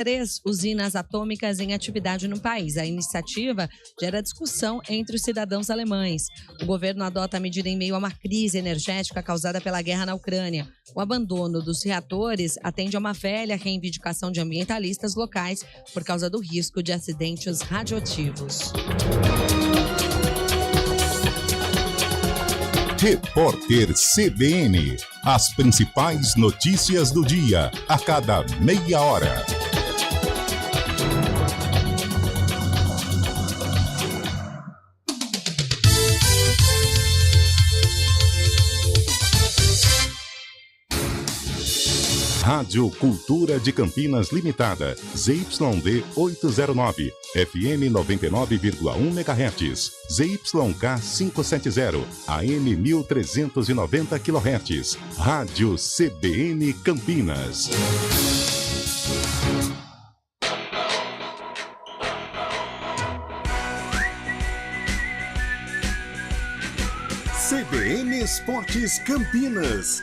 3 usinas atômicas em atividade no país. A iniciativa gera discussão entre os cidadãos alemães. O governo adota a medida em meio a uma crise energética causada pela guerra na Ucrânia. O abandono dos reatores atende a uma velha reivindicação de ambientalistas locais por causa do risco de acidentes radioativos. Repórter CBN. As principais notícias do dia, a cada meia hora. Rádio Cultura de Campinas Limitada, ZYD 809, FM 99,1 MHz, ZYK 570, AM 1390 kHz, Rádio CBN Campinas. CBN Esportes Campinas.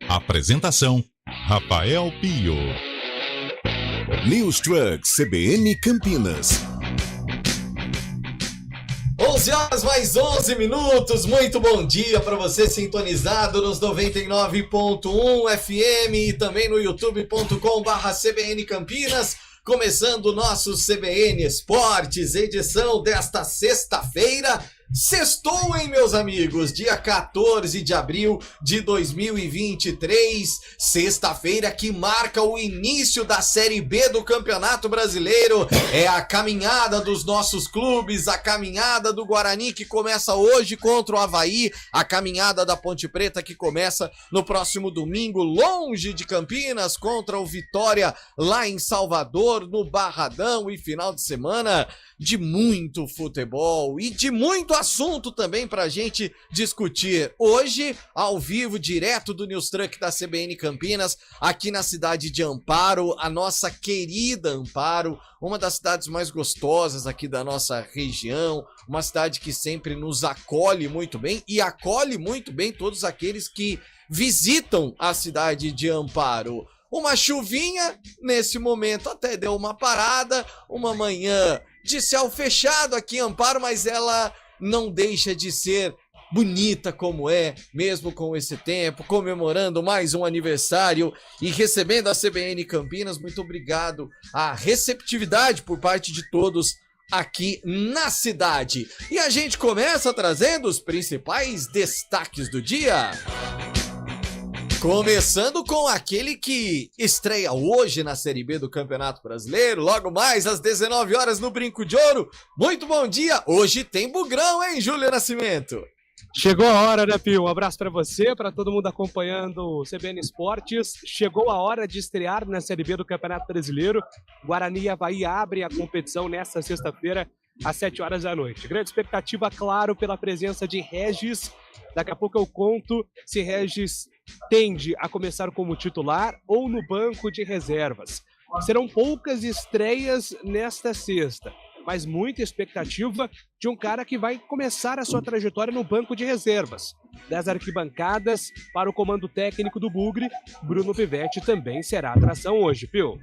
Apresentação: Rafael Pio. News Truck CBN Campinas. 11 horas mais 11 minutos. Muito bom dia para você sintonizado nos 99.1 FM e também no youtube.com/CBN Campinas. Começando o nosso CBN Esportes, edição desta sexta-feira. Sextou, hein, meus amigos? Dia 14 de abril de 2023, sexta-feira que marca o início da Série B do Campeonato Brasileiro. É a caminhada dos nossos clubes, a caminhada do Guarani que começa hoje contra o Avaí, a caminhada da Ponte Preta que começa no próximo domingo, longe de Campinas, contra o Vitória lá em Salvador, no Barradão, e final de semana de muito futebol e de muito assunto também pra gente discutir. Hoje, ao vivo, direto do News Truck da CBN Campinas, aqui na cidade de Amparo, a nossa querida Amparo, uma das cidades mais gostosas aqui da nossa região, uma cidade que sempre nos acolhe muito bem e acolhe muito bem todos aqueles que visitam a cidade de Amparo. Uma chuvinha, nesse momento até deu uma parada, uma manhã de céu fechado aqui em Amparo, mas ela não deixa de ser bonita como é, mesmo com esse tempo, comemorando mais um aniversário e recebendo a CBN Campinas. Muito obrigado à receptividade por parte de todos aqui na cidade. E a gente começa trazendo os principais destaques do dia. Começando com aquele que estreia hoje na Série B do Campeonato Brasileiro, logo mais às 19 horas no Brinco de Ouro. Muito bom dia, hoje tem Bugrão, hein, Júlio Nascimento? Chegou a hora, né, Pio? Um abraço para você, para todo mundo acompanhando o CBN Esportes. Chegou a hora de estrear na Série B do Campeonato Brasileiro. Guarani e Avaí abrem a competição nesta sexta-feira, às 7 horas da noite. Grande expectativa, claro, pela presença de Regis. Daqui a pouco eu conto se Regis tende a começar como titular ou no banco de reservas. Serão poucas estreias nesta sexta, mas muita expectativa de um cara que vai começar a sua trajetória no banco de reservas. Das arquibancadas para o comando técnico do Bugre, Bruno Pivetti também será atração hoje, Pio.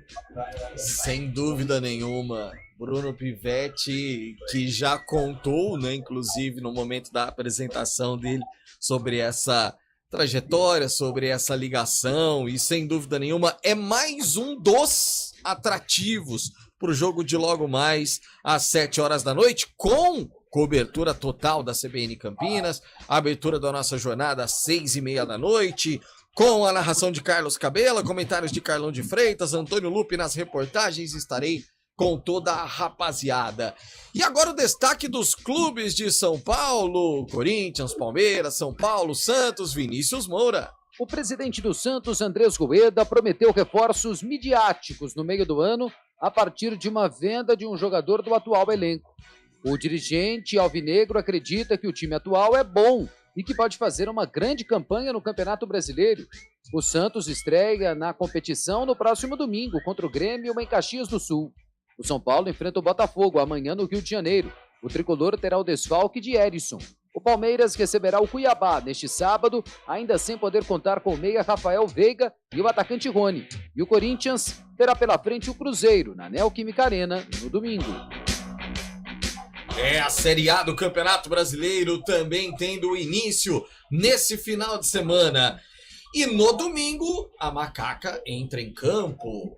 Sem dúvida nenhuma. Bruno Pivetti, que já contou, né, inclusive no momento da apresentação dele, sobre essa trajetória, sobre essa ligação, e sem dúvida nenhuma é mais um dos atrativos para o jogo de logo mais às 7 horas da noite, com cobertura total da CBN Campinas, a abertura da nossa jornada às 6h30 da noite, com a narração de Carlos Cabela, comentários de Carlão de Freitas, Antônio Lupe nas reportagens. Estarei com toda a rapaziada. E agora o destaque dos clubes de São Paulo: Corinthians, Palmeiras, São Paulo, Santos, Vinícius Moura. O presidente do Santos, Andrés Rueda, prometeu reforços midiáticos no meio do ano a partir de uma venda de um jogador do atual elenco. O dirigente alvinegro acredita que o time atual é bom e que pode fazer uma grande campanha no Campeonato Brasileiro. O Santos estreia na competição no próximo domingo contra o Grêmio em Caxias do Sul. O São Paulo enfrenta o Botafogo amanhã no Rio de Janeiro. O tricolor terá o desfalque de Erisson. O Palmeiras receberá o Cuiabá neste sábado, ainda sem poder contar com o meia Rafael Veiga e o atacante Rony. E o Corinthians terá pela frente o Cruzeiro na Neoquímica Arena no domingo. A Série A do Campeonato Brasileiro também tendo início nesse final de semana. E no domingo, a Macaca entra em campo,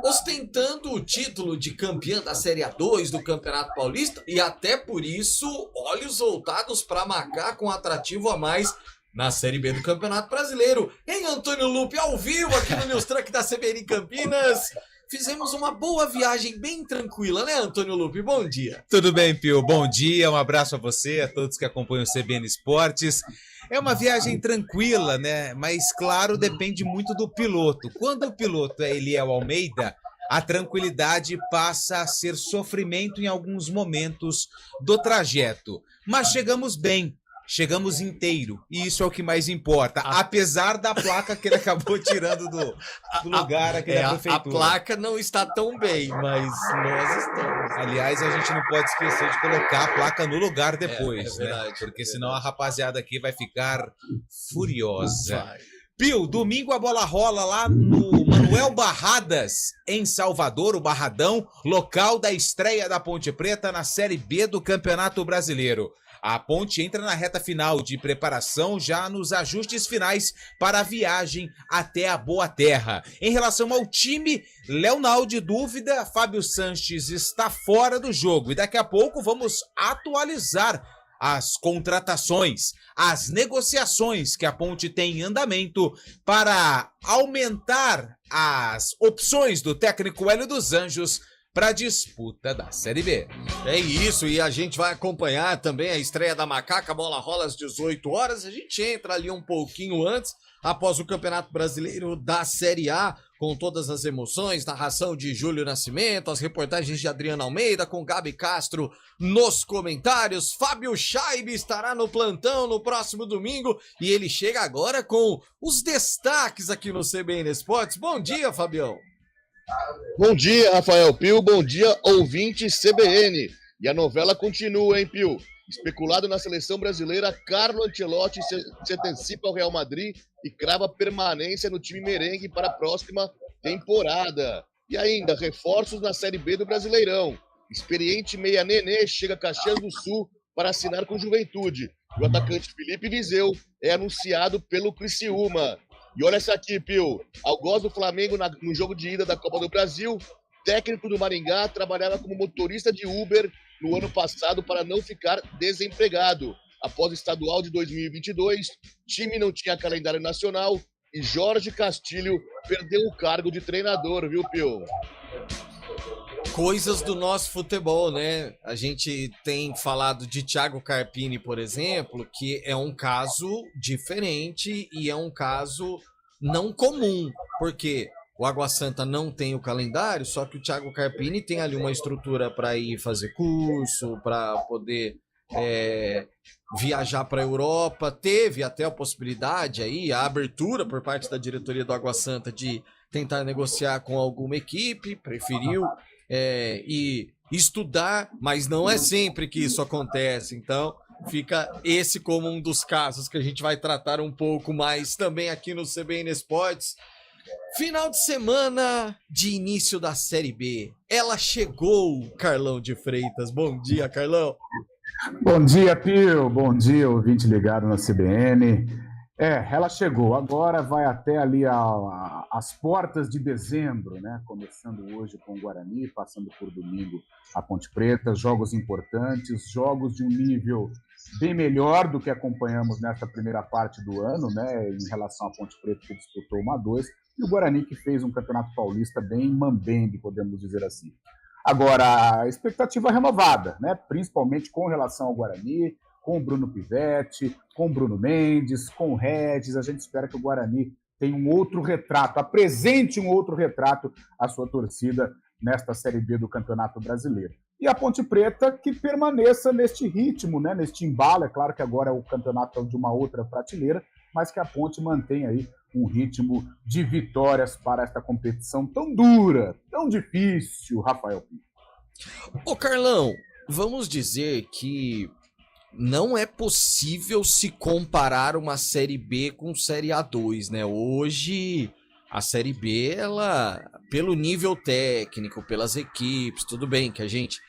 ostentando o título de campeã da Série A2 do Campeonato Paulista, e até por isso, olhos voltados para a Macaca com atrativo a mais na Série B do Campeonato Brasileiro. Em Antônio Lupe, ao vivo aqui no News Truck da CBN Campinas. Fizemos uma boa viagem bem tranquila, né, Antônio Lupe? Bom dia. Tudo bem, Pio? Bom dia, um abraço a você, a todos que acompanham o CBN Esportes. É uma viagem tranquila, né? Mas, claro, depende muito do piloto. Quando o piloto é Eliel Almeida, a tranquilidade passa a ser sofrimento em alguns momentos do trajeto. Mas chegamos bem. Chegamos inteiro, e isso é o que mais importa, apesar da placa que ele acabou tirando do lugar aqui da prefeitura. A placa não está tão bem, mas nós estamos. Aliás, a gente não pode esquecer de colocar a placa no lugar depois, verdade, né? Porque senão a rapaziada aqui vai ficar furiosa. Pio, domingo a bola rola lá no Manuel Barradas, em Salvador, o Barradão, local da estreia da Ponte Preta na Série B do Campeonato Brasileiro. A Ponte entra na reta final de preparação, já nos ajustes finais para a viagem até a Boa Terra. Em relação ao time, Leonal de dúvida, Fábio Sanches está fora do jogo. E daqui a pouco vamos atualizar as contratações, as negociações que a Ponte tem em andamento para aumentar as opções do técnico Hélio dos Anjos para a disputa da Série B. É isso, e a gente vai acompanhar também a estreia da Macaca, a bola rola às 18 horas, a gente entra ali um pouquinho antes, após o Campeonato Brasileiro da Série A, com todas as emoções, narração de Júlio Nascimento, as reportagens de Adriana Almeida, com Gabi Castro nos comentários. Fábio Scheibe estará no plantão no próximo domingo, e ele chega agora com os destaques aqui no CBN Esportes. Bom dia, Fabião. Bom dia, Rafael Pio. Bom dia, ouvinte CBN. E a novela continua, hein, Pio? Especulado na seleção brasileira, Carlo Ancelotti se antecipa ao Real Madrid e crava permanência no time merengue para a próxima temporada. E ainda, reforços na Série B do Brasileirão. Experiente meia Nenê chega a Caxias do Sul para assinar com Juventude. E o atacante Felipe Viseu é anunciado pelo Criciúma. E olha essa aqui, Pio. Algoz do Flamengo no jogo de ida da Copa do Brasil. Técnico do Maringá trabalhava como motorista de Uber no ano passado para não ficar desempregado. Após o estadual de 2022, time não tinha calendário nacional e Jorge Castilho perdeu o cargo de treinador, viu, Pio? Coisas do nosso futebol, né? A gente tem falado de Thiago Carpini, por exemplo, que é um caso diferente e é um caso não comum, porque o Água Santa não tem o calendário, só que o Thiago Carpini tem ali uma estrutura para ir fazer curso, para poder viajar para a Europa. Teve até a possibilidade aí, a abertura por parte da diretoria do Água Santa de tentar negociar com alguma equipe, preferiu e estudar, mas não é sempre que isso acontece. Então fica esse como um dos casos que a gente vai tratar um pouco mais também aqui no CBN Esportes. Final de semana de início da Série B. Ela chegou, Carlão de Freitas. Bom dia, Carlão. Bom dia, Pio. Bom dia, ouvinte ligado na CBN. Ela chegou. Agora vai até ali as portas de dezembro, né? Começando hoje com o Guarani, passando por domingo a Ponte Preta. Jogos importantes, jogos de um nível bem melhor do que acompanhamos nesta primeira parte do ano, né? Em relação à Ponte Preta, que disputou 1-2, e o Guarani, que fez um campeonato paulista bem mambembe, podemos dizer assim. Agora, a expectativa renovada, né? Principalmente com relação ao Guarani, com o Bruno Pivetti, com o Bruno Mendes, com o Regis. A gente espera que o Guarani tenha um outro retrato, apresente um outro retrato à sua torcida nesta Série B do Campeonato Brasileiro. E a Ponte Preta que permaneça neste ritmo, né, neste embalo. É claro que agora o campeonato é de uma outra prateleira, mas que a Ponte mantenha aí um ritmo de vitórias para esta competição tão dura, tão difícil, Rafael Pinto. Ô Carlão, vamos dizer que não é possível se comparar uma Série B com Série A2, né? Hoje, a Série B, ela, pelo nível técnico, pelas equipes, tudo bem que a gente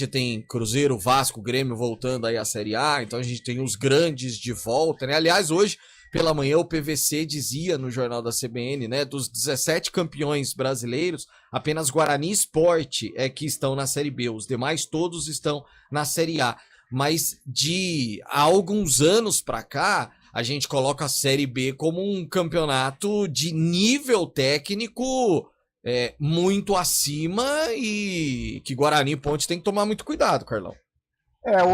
tem Cruzeiro, Vasco, Grêmio voltando aí à Série A, então a gente tem os grandes de volta, né? Aliás, hoje, pela manhã, o PVC dizia no Jornal da CBN, né? Dos 17 campeões brasileiros, apenas Guarani e Sport é que estão na Série B, os demais todos estão na Série A. Mas há alguns anos pra cá, a gente coloca a Série B como um campeonato de nível técnico muito acima e que Guarani e Ponte tem que tomar muito cuidado, Carlão.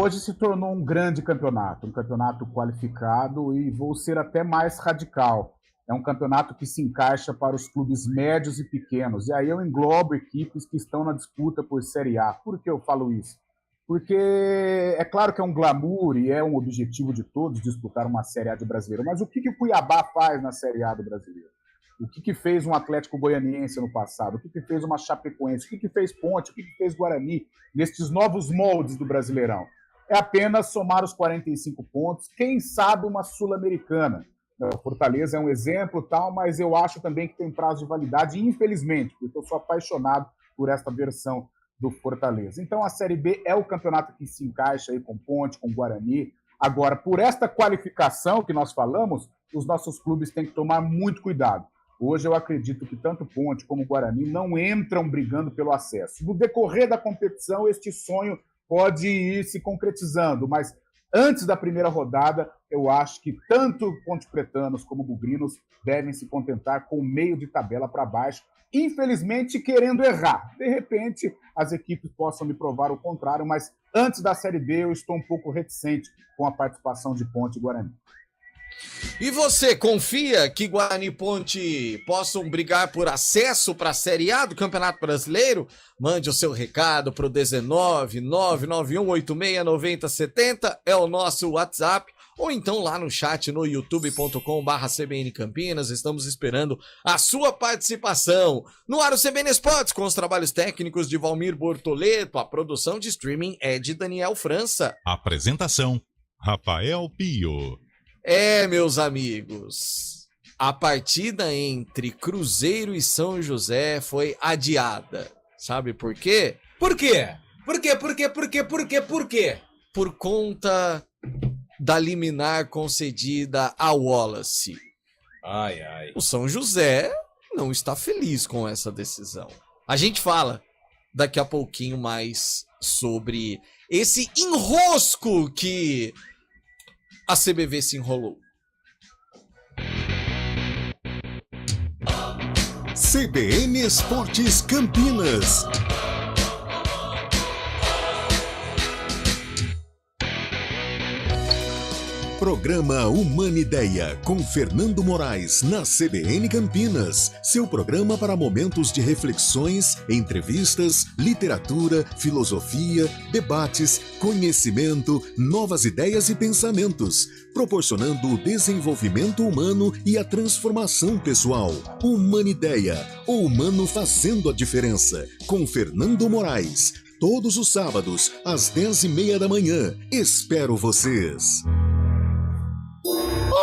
Hoje se tornou um grande campeonato, um campeonato qualificado e vou ser até mais radical. É um campeonato que se encaixa para os clubes médios e pequenos. E aí eu englobo equipes que estão na disputa por Série A. Por que eu falo isso? Porque é claro que é um glamour e é um objetivo de todos disputar uma Série A de Brasileiro, mas o que o Cuiabá faz na Série A do Brasileiro? O que fez um Atlético Goianiense no passado? O que fez uma Chapecoense? O que fez Ponte? O que fez Guarani nestes novos moldes do Brasileirão? É apenas somar os 45 pontos, quem sabe uma Sul-Americana. O Fortaleza é um exemplo, tal, mas eu acho também que tem prazo de validade, infelizmente, porque eu sou apaixonado por esta versão do Fortaleza. Então a Série B é o campeonato que se encaixa aí com Ponte, com Guarani. Agora, por esta qualificação que nós falamos, os nossos clubes têm que tomar muito cuidado. Hoje eu acredito que tanto Ponte como Guarani não entram brigando pelo acesso. No decorrer da competição, este sonho pode ir se concretizando, mas antes da primeira rodada, eu acho que tanto Ponte Pretanos como Bugrinos devem se contentar com o meio de tabela para baixo, infelizmente querendo errar. De repente, as equipes possam me provar o contrário, mas antes da Série B eu estou um pouco reticente com a participação de Ponte e Guarani. E você confia que Guarani e Ponte possam brigar por acesso para a Série A do Campeonato Brasileiro? Mande o seu recado para o 19991869070, é o nosso WhatsApp, ou então lá no chat no youtube.com/CBN Campinas. Estamos esperando a sua participação. No ar o CBN Esportes, com os trabalhos técnicos de Valmir Bortoleto, a produção de streaming é de Daniel França. Apresentação, Rafael Pio. Meus amigos, a partida entre Cruzeiro e São José foi adiada. Sabe por quê? Por quê? Por quê? Por conta da liminar concedida a Wallace. Ai. O São José não está feliz com essa decisão. A gente fala daqui a pouquinho mais sobre esse enrosco que a CBV se enrolou. CBN Esportes Campinas. Programa Humanideia, com Fernando Moraes, na CBN Campinas. Seu programa para momentos de reflexões, entrevistas, literatura, filosofia, debates, conhecimento, novas ideias e pensamentos, proporcionando o desenvolvimento humano e a transformação pessoal. Humanideia, o humano fazendo a diferença, com Fernando Moraes. Todos os sábados, às 10h30 da manhã. Espero vocês.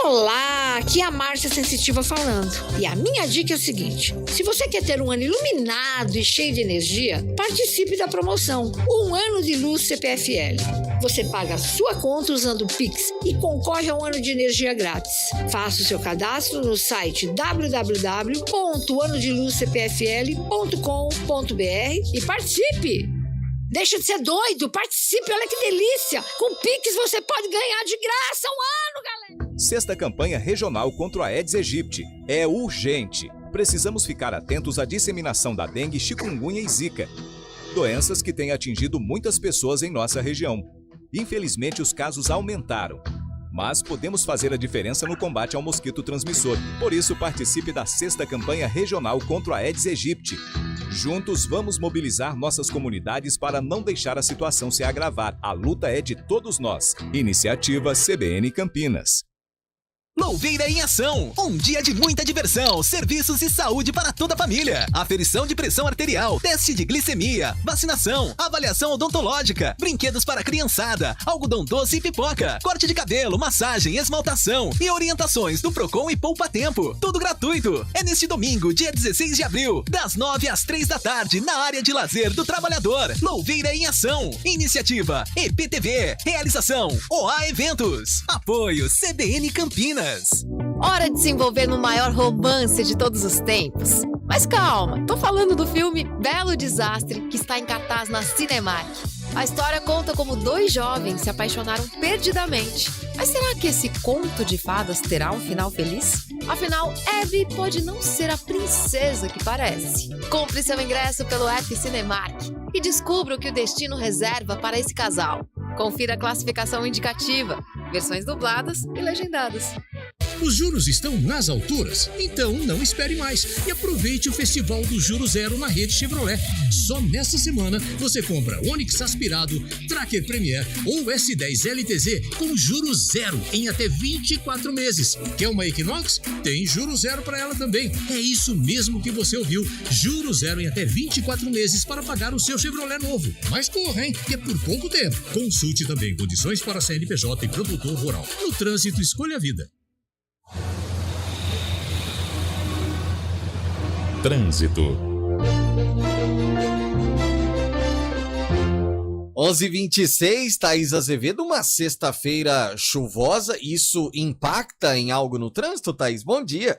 Olá, aqui é a Márcia Sensitiva falando. E a minha dica é o seguinte: se você quer ter um ano iluminado e cheio de energia, participe da promoção 1 ano de luz CPFL. Você paga a sua conta usando o Pix e concorre a um ano de energia grátis. Faça o seu cadastro no site www.anodeluzcpfl.com.br e participe! Deixa de ser doido, participe, olha que delícia! Com Pix você pode ganhar de graça 1 ano, galera! Sexta campanha regional contra a Aedes aegypti. É urgente. Precisamos ficar atentos à disseminação da dengue, chikungunya e zika. Doenças que têm atingido muitas pessoas em nossa região. Infelizmente, os casos aumentaram. Mas podemos fazer a diferença no combate ao mosquito transmissor. Por isso, participe da sexta campanha regional contra a Aedes aegypti. Juntos, vamos mobilizar nossas comunidades para não deixar a situação se agravar. A luta é de todos nós. Iniciativa CBN Campinas. Louveira em Ação, um dia de muita diversão, serviços e saúde para toda a família. Aferição de pressão arterial, teste de glicemia, vacinação, avaliação odontológica, brinquedos para criançada, algodão doce e pipoca, corte de cabelo, massagem, esmaltação e orientações do Procon e Poupa Tempo. Tudo gratuito. É neste domingo, dia 16 de abril, das 9 às 3 da tarde, na área de lazer do trabalhador. Louveira em Ação. Iniciativa EPTV. Realização OA Eventos. Apoio CBN Campinas. Hora de se envolver no maior romance de todos os tempos. Mas calma, tô falando do filme Belo Desastre, que está em cartaz na Cinemark. A história conta como 2 jovens se apaixonaram perdidamente. Mas será que esse conto de fadas terá um final feliz? Afinal, Abby pode não ser a princesa que parece. Compre seu ingresso pelo app Cinemark e descubra o que o destino reserva para esse casal. Confira a classificação indicativa, versões dubladas e legendadas. Os juros estão nas alturas? Então não espere mais e aproveite o Festival do Juro Zero na rede Chevrolet. Só nesta semana você compra Onix aspirado, Tracker Premier ou S10 LTZ com juros zero em até 24 meses. Quer uma Equinox? Tem juro zero para ela também. É isso mesmo que você ouviu. Juro zero em até 24 meses para pagar o seu Chevrolet novo. Mas corra, hein? Que é por pouco tempo. Consulte também condições para CNPJ e produtor rural. No trânsito, escolha a vida. Trânsito. 11h26, Thaís Azevedo, uma sexta-feira chuvosa, isso impacta em algo no trânsito, Thaís? Bom dia.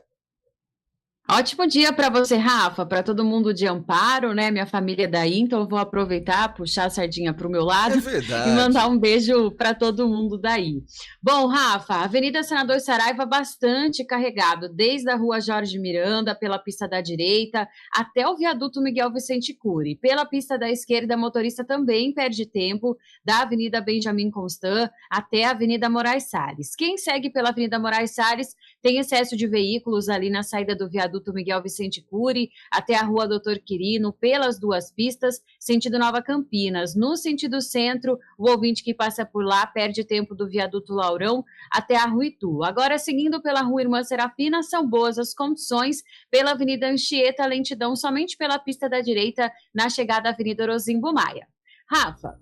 Ótimo dia para você, Rafa, para todo mundo de Amparo, né? Minha família é daí, então eu vou aproveitar, puxar a sardinha para o meu lado e mandar um beijo para todo mundo daí. Bom, Rafa, Avenida Senador Saraiva bastante carregado, desde a Rua Jorge Miranda, pela pista da direita, até o viaduto Miguel Vicente Cury. Pela pista da esquerda, motorista também perde tempo, da Avenida Benjamin Constant até a Avenida Moraes Salles. Quem segue pela Avenida Moraes Salles tem excesso de veículos ali na saída do viaduto Miguel Vicente Cury até a Rua Doutor Quirino, pelas 2 pistas, sentido Nova Campinas. No sentido centro, o ouvinte que passa por lá perde tempo do viaduto Laurão até a Rua Itu. Agora, seguindo pela Rua Irmã Serafina, são boas as condições. Pela Avenida Anchieta, lentidão somente pela pista da direita, na chegada à Avenida Orozimbo Maia. Rafa.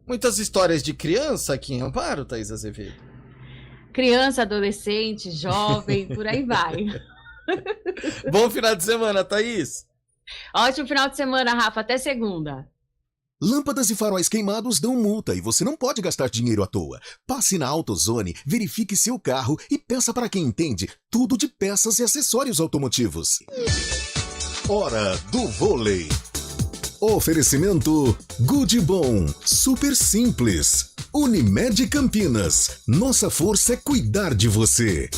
Muitas histórias de criança aqui em Amparo, Thaís Azevedo. Criança, adolescente, jovem, por aí vai. Bom final de semana, Thaís. Ótimo final de semana, Rafa. Até segunda. Lâmpadas e faróis queimados dão multa e você não pode gastar dinheiro à toa. Passe na AutoZone, verifique seu carro e peça para quem entende tudo de peças e acessórios automotivos. Hora do vôlei. Oferecimento Good Bom, super simples. Unimed Campinas, nossa força é cuidar de você.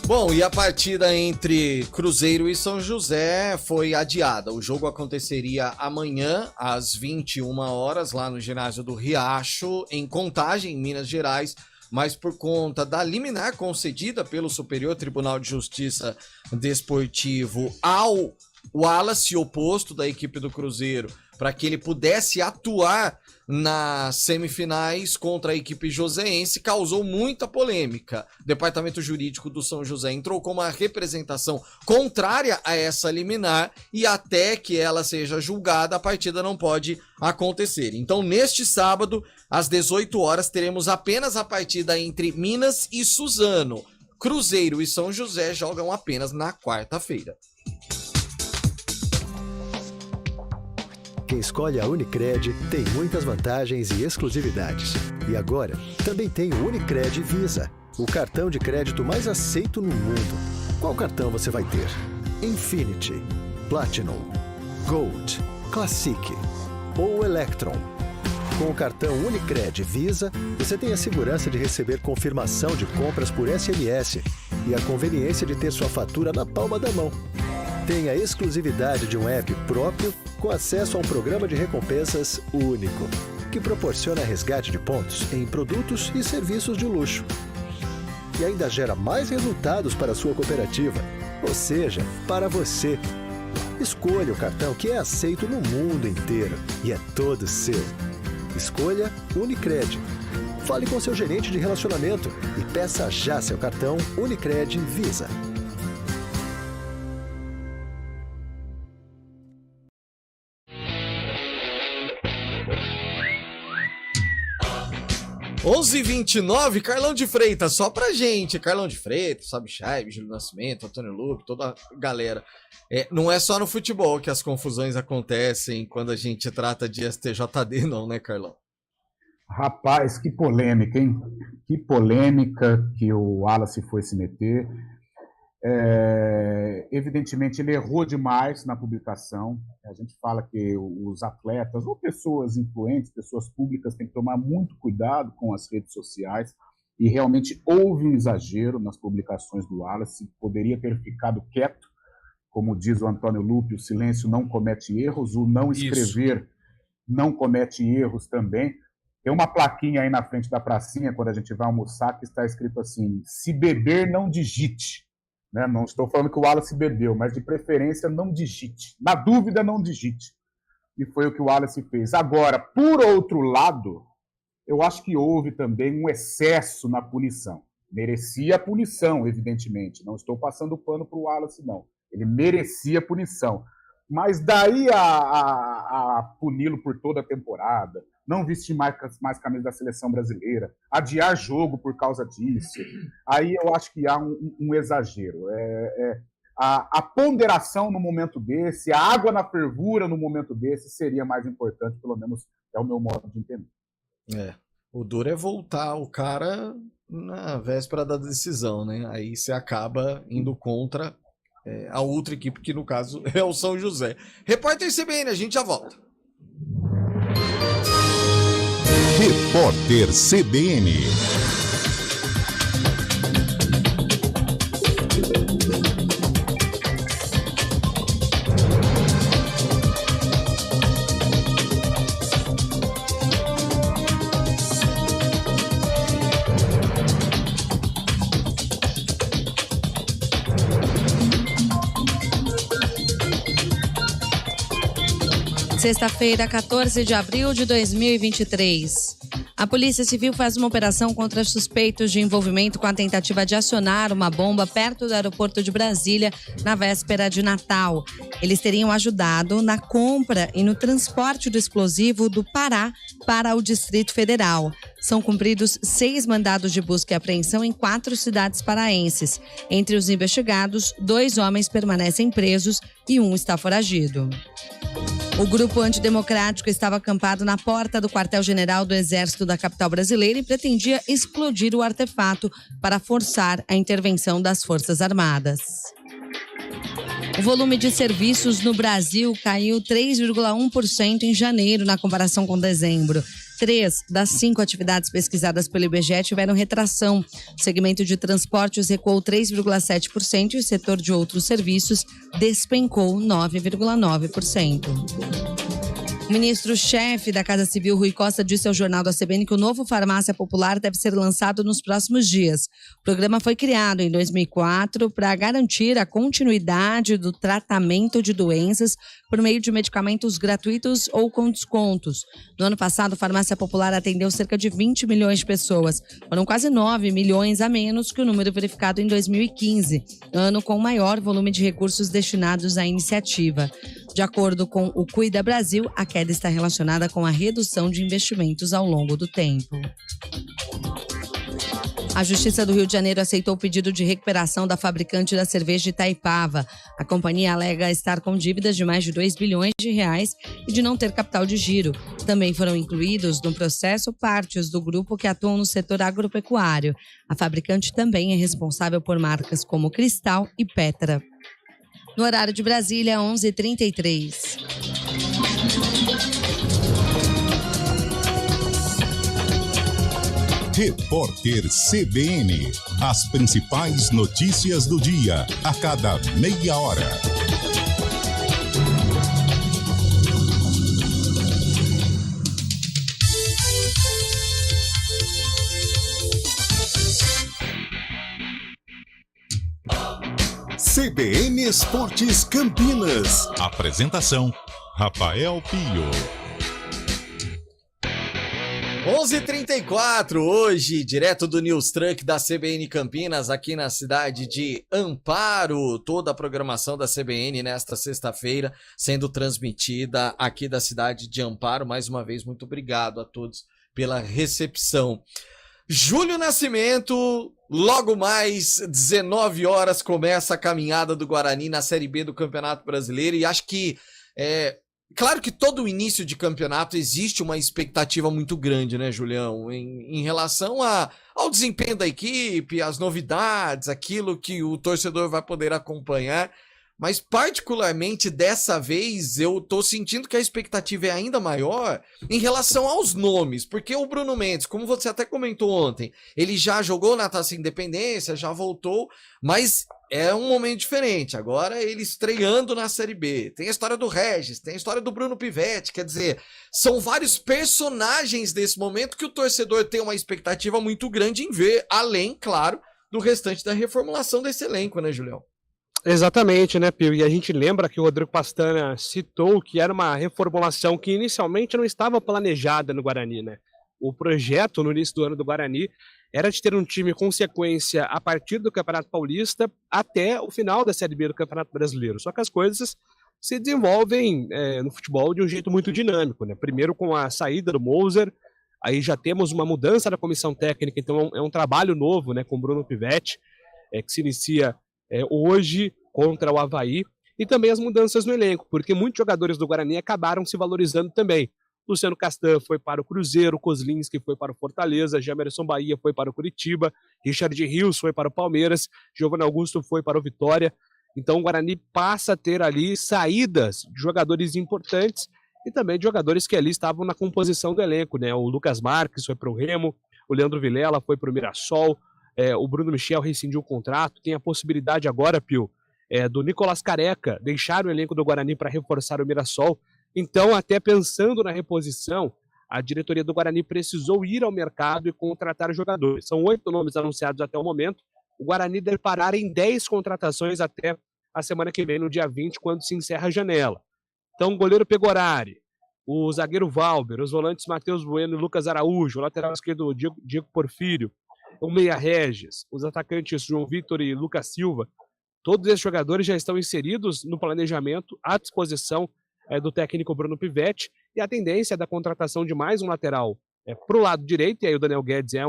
Bom, e a partida entre Cruzeiro e São José foi adiada. O jogo aconteceria amanhã, às 21 horas, lá no ginásio do Riacho, em Contagem, em Minas Gerais, mas por conta da liminar concedida pelo Superior Tribunal de Justiça Desportivo ao Wallace, oposto da equipe do Cruzeiro, para que ele pudesse atuar nas semifinais contra a equipe joseense, causou muita polêmica. O Departamento Jurídico do São José entrou com uma representação contrária a essa liminar e até que ela seja julgada, a partida não pode acontecer. Então, neste sábado, às 18 horas, teremos apenas a partida entre Minas e Suzano. Cruzeiro e São José jogam apenas na quarta-feira. Quem escolhe a Unicred tem muitas vantagens e exclusividades. E agora, também tem o Unicred Visa, o cartão de crédito mais aceito no mundo. Qual cartão você vai ter? Infinity, Platinum, Gold, Classic ou Electron? Com o cartão Unicred Visa, você tem a segurança de receber confirmação de compras por SMS e a conveniência de ter sua fatura na palma da mão. Tem a exclusividade de um app próprio com acesso a um programa de recompensas único, que proporciona resgate de pontos em produtos e serviços de luxo. E ainda gera mais resultados para a sua cooperativa, ou seja, para você. Escolha o cartão que é aceito no mundo inteiro e é todo seu. Escolha Unicred. Fale com seu gerente de relacionamento e peça já seu cartão Unicred Visa. (11h29), Carlão de Freitas, só pra gente. Carlão de Freitas, Fábio Chaib, Júlio Nascimento, Antônio Lupe, toda a galera. Não é só no futebol que as confusões acontecem quando a gente trata de STJD, não, né, Carlão? Rapaz, que polêmica, hein? Que polêmica que o Wallace foi se meter. Evidentemente, ele errou demais na publicação. A gente fala que os atletas ou pessoas influentes, pessoas públicas, têm que tomar muito cuidado com as redes sociais, e realmente houve um exagero nas publicações do Wallace. Poderia ter ficado quieto, como diz o Antônio Lupe, o silêncio não comete erros, o não escrever não comete erros também. Tem uma plaquinha aí na frente da pracinha, quando a gente vai almoçar, que está escrito assim: se beber, não digite. Né? Não estou falando que o Wallace bebeu, mas de preferência não digite. Na dúvida, não digite. E foi o que o Wallace fez. Agora, por outro lado, eu acho que houve também um excesso na punição. Merecia a punição, evidentemente. Não estou passando pano para o Wallace, não. Ele merecia punição. Mas daí a puni-lo por toda a temporada, não vestir mais camisa da seleção brasileira, adiar jogo por causa disso, aí eu acho que há um exagero. A ponderação no momento desse, a água na fervura no momento desse seria mais importante, pelo menos é o meu modo de entender. O duro é voltar o cara na véspera da decisão, né? Aí você acaba indo contra a outra equipe, que no caso é o São José. Repórter CBN, a gente já volta. Repórter CBN. Sexta-feira, 14 de abril de 2023. A Polícia Civil faz uma operação contra suspeitos de envolvimento com a tentativa de acionar uma bomba perto do aeroporto de Brasília na véspera de Natal. Eles teriam ajudado na compra e no transporte do explosivo do Pará para o Distrito Federal. São cumpridos 6 mandados de busca e apreensão em 4 cidades paraenses. Entre os investigados, 2 homens permanecem presos e 1 está foragido. O grupo antidemocrático estava acampado na porta do quartel-general do Exército da capital brasileira e pretendia explodir o artefato para forçar a intervenção das Forças Armadas. O volume de serviços no Brasil caiu 3,1% em janeiro na comparação com dezembro. 3 das 5 atividades pesquisadas pelo IBGE tiveram retração. O segmento de transportes recuou 3,7% e o setor de outros serviços despencou 9,9%. O ministro-chefe da Casa Civil, Rui Costa, disse ao Jornal da CBN que o novo Farmácia Popular deve ser lançado nos próximos dias. O programa foi criado em 2004 para garantir a continuidade do tratamento de doenças por meio de medicamentos gratuitos ou com descontos. No ano passado, a Farmácia Popular atendeu cerca de 20 milhões de pessoas. Foram quase 9 milhões a menos que o número verificado em 2015, ano com maior volume de recursos destinados à iniciativa. De acordo com o Cuida Brasil, a queda está relacionada com a redução de investimentos ao longo do tempo. A Justiça do Rio de Janeiro aceitou o pedido de recuperação da fabricante da cerveja Itaipava. A companhia alega estar com dívidas de mais de 2 bilhões de reais e de não ter capital de giro. Também foram incluídos no processo partes do grupo que atuam no setor agropecuário. A fabricante também é responsável por marcas como Cristal e Petra. No horário de Brasília, 11h33. Repórter CBN. As principais notícias do dia, a cada meia hora. CBN Esportes Campinas. Apresentação: Rafael Pio. 11h34, hoje, direto do News Truck da CBN Campinas, aqui na cidade de Amparo. Toda a programação da CBN nesta sexta-feira sendo transmitida aqui da cidade de Amparo. Mais uma vez, muito obrigado a todos pela recepção. Júlio Nascimento, logo mais 19 horas começa a caminhada do Guarani na Série B do Campeonato Brasileiro, e acho que claro que todo início de campeonato existe uma expectativa muito grande, né, Julião? Em relação ao desempenho da equipe, as novidades, aquilo que o torcedor vai poder acompanhar. Mas particularmente dessa vez eu tô sentindo que a expectativa é ainda maior em relação aos nomes, porque o Bruno Mendes, como você até comentou ontem, ele já jogou na Taça Independência, já voltou, mas é um momento diferente. Agora ele estreando na Série B. Tem a história do Regis, tem a história do Bruno Pivetti, quer dizer, são vários personagens desse momento que o torcedor tem uma expectativa muito grande em ver, além, claro, do restante da reformulação desse elenco, né, Julião? Exatamente, né, Pio? E a gente lembra que o Rodrigo Pastana citou que era uma reformulação que inicialmente não estava planejada no Guarani, né? O projeto no início do ano do Guarani era de ter um time com sequência a partir do Campeonato Paulista até o final da Série B do Campeonato Brasileiro. Só que as coisas se desenvolvem no futebol de um jeito muito dinâmico, né? Primeiro com a saída do Moser, aí já temos uma mudança da comissão técnica, então é um trabalho novo, né, com o Bruno Pivetti, que se inicia hoje contra o Avaí, e também as mudanças no elenco, porque muitos jogadores do Guarani acabaram se valorizando também. Luciano Castan foi para o Cruzeiro, Kozlinski foi para o Fortaleza, Jamerson Bahia foi para o Curitiba, Richard Rios foi para o Palmeiras, Giovanni Augusto foi para o Vitória. Então o Guarani passa a ter ali saídas de jogadores importantes e também de jogadores que ali estavam na composição do elenco, né? O Lucas Marques foi para o Remo, o Leandro Vilela foi para o Mirassol, o Bruno Michel rescindiu o contrato, tem a possibilidade agora, Pio, do Nicolás Careca deixar o elenco do Guarani para reforçar o Mirassol. Então, até pensando na reposição, a diretoria do Guarani precisou ir ao mercado e contratar jogadores. São 8 nomes anunciados até o momento. O Guarani deve parar em 10 contratações até a semana que vem, no dia 20, quando se encerra a janela. Então, o goleiro Pegorari, o zagueiro Valber, os volantes Matheus Bueno e Lucas Araújo, o lateral esquerdo Diego Porfírio, o meia Regis, os atacantes João Vitor e Lucas Silva, todos esses jogadores já estão inseridos no planejamento, à disposição do técnico Bruno Pivetti, e a tendência da contratação de mais um lateral para o lado direito, e aí o Daniel Guedes é